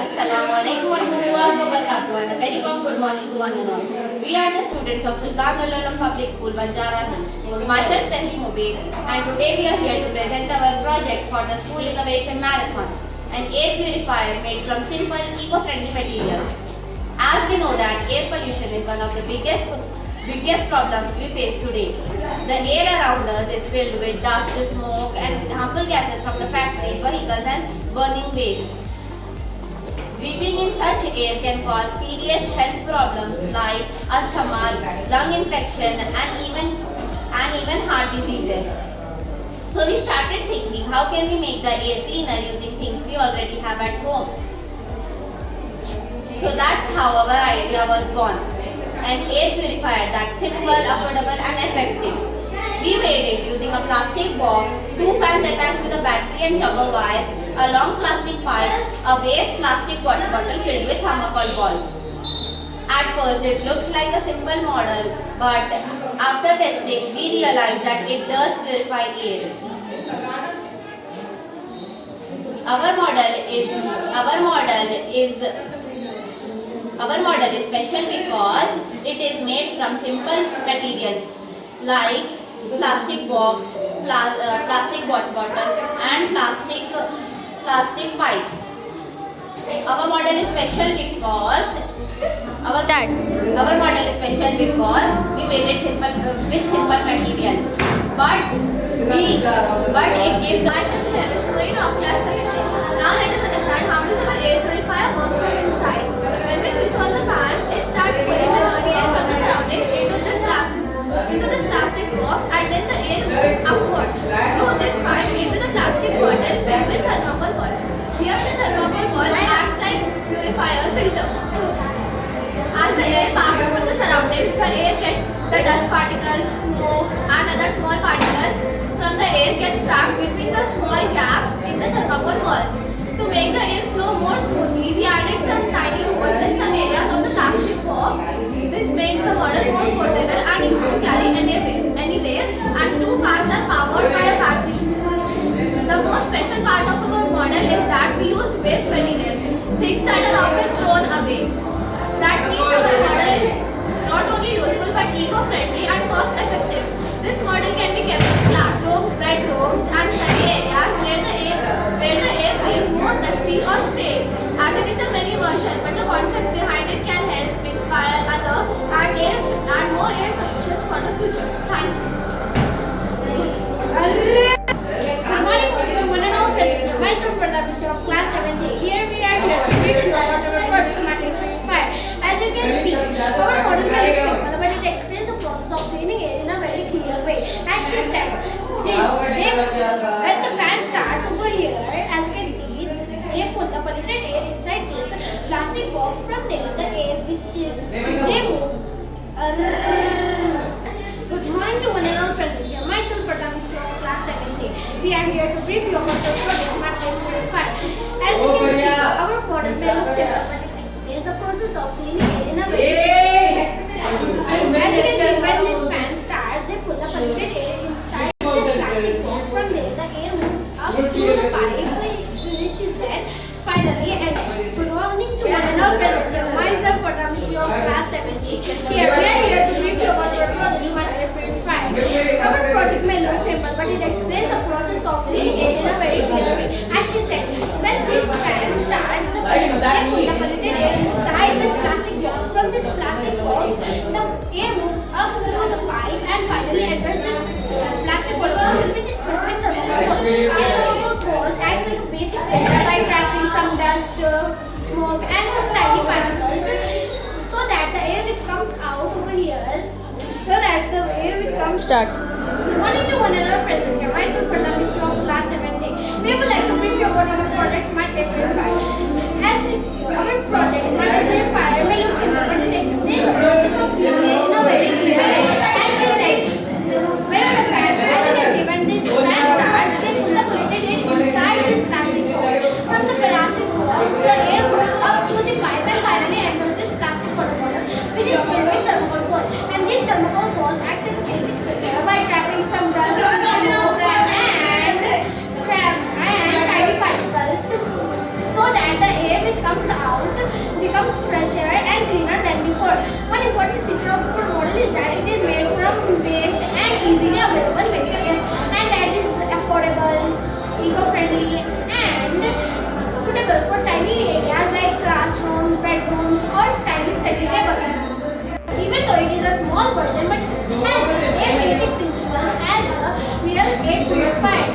Assalamualaikum warahmatullahi wabarakatuh and a very warm good morning to one and all. We are the students of Sultan Ulalam Public School, Banjara Hills. Myself Tahim Ubaid, and today we are here to present our project for the School Innovation Marathon, an air purifier made from simple eco-friendly materials. As we know that air pollution is one of the biggest problems we face today. The air around us is filled with dust, smoke and harmful gases from the factories, vehicles and burning waste. Breathing in such air can cause serious health problems like asthma, lung infection and even heart diseases. So we started thinking, how can we make the air cleaner using things we already have at home? So that's how our idea was born. An air purifier that's simple, affordable and effective. We made it using a plastic box, 2 fans attached with a battery and jumper wire, a long plastic pipe, a waste plastic water bottle filled with thermocol balls. At first it looked like a simple model, but after testing we realized that it does purify air. Our model is special because it is made from simple materials like plastic box, plastic water bottle and plastic pipe. Our model is special because we made it with simple materials. But it gives myself a story of class 7. Now let us understand how does our air purifier works from inside. When we switch on the fans, it starts pulling the dirty air from the surroundings into this plastic box, and then the air moves upwards through this pipe into the plastic bottle filled with thermocol balls. Here the thermocol balls acts like purifier filter. As the air passes through the surroundings, the dust particles, smoke and other small particles from the air get trapped between the small gaps in the thermocol walls. To make the air flow more smoothly, we added some tiny holes in some areas of the plastic box. This makes the model more portable and easy to carry anywhere, and 2 fans are powered by a battery. The most special part of our model is that we used waste materials, things that are often thrown away. That means our model is not only useful but eco-friendly and cost-effective. This model can be kept in classrooms, bedrooms and study areas where the air feels more dusty or stale. As it is a mini version, but the concept behind it can help inspire other and more air solutions for the future. Thank you. Good morning, everyone, and all present. Myself, Pradap of class 7D. Here we are here to read about our project Smart Air Purifier. As you can see, our model is simple, but it explains the process of cleaning air in a very clear way. As she said, when the fan starts over here, as you can see, they put the polluted air inside this plastic box. From there, the air which is they move. Good morning to one and all present here. Myself, Pradap of class 7D. We are here to brief you about the project Smart Air Purifier. As you can see, our model may look simple, but it explains the process of cleaning air in a very as you can see, when this fan starts, they put the polluted air inside this plastic box. From there, the air moves up through the pipe, which is then finally ended. Good morning to one and all present here. Myself, Pradap of class 7D. Here we are here to brief you about our project Smart Air Purifier. Our project may look simple, but it explains the process of cleaning air in a very clear way. As she said, when this fan starts, they put the polluted air inside this plastic box. From this plastic box, the air moves up through the pipe and finally enters this plastic bottle, which is filled with thermocol balls. These thermocol balls act like a basic filter by trapping some dust, smoke and some tiny particles, so that the air which comes out over here, Start. Good morning to one and all present here. Myself, Pradap of class 7D. We would like to brief you about our project Smart Air Purifier. As our project Smart Air Purifier may look simple, but it explains the process of cleaning air in a very clear way. As she said, when this fan starts, they put the polluted air inside this plastic box. From the plastic box, the air moves up through the pipe and finally enters this plastic water bottle, which is filled with thermocol balls. And these thermocol balls act like a basic filter by trapping some dust, smoke, and classrooms, bedrooms, or tiny study tables. Even though it is a small version, but it has the same basic principles as a real 8 purified.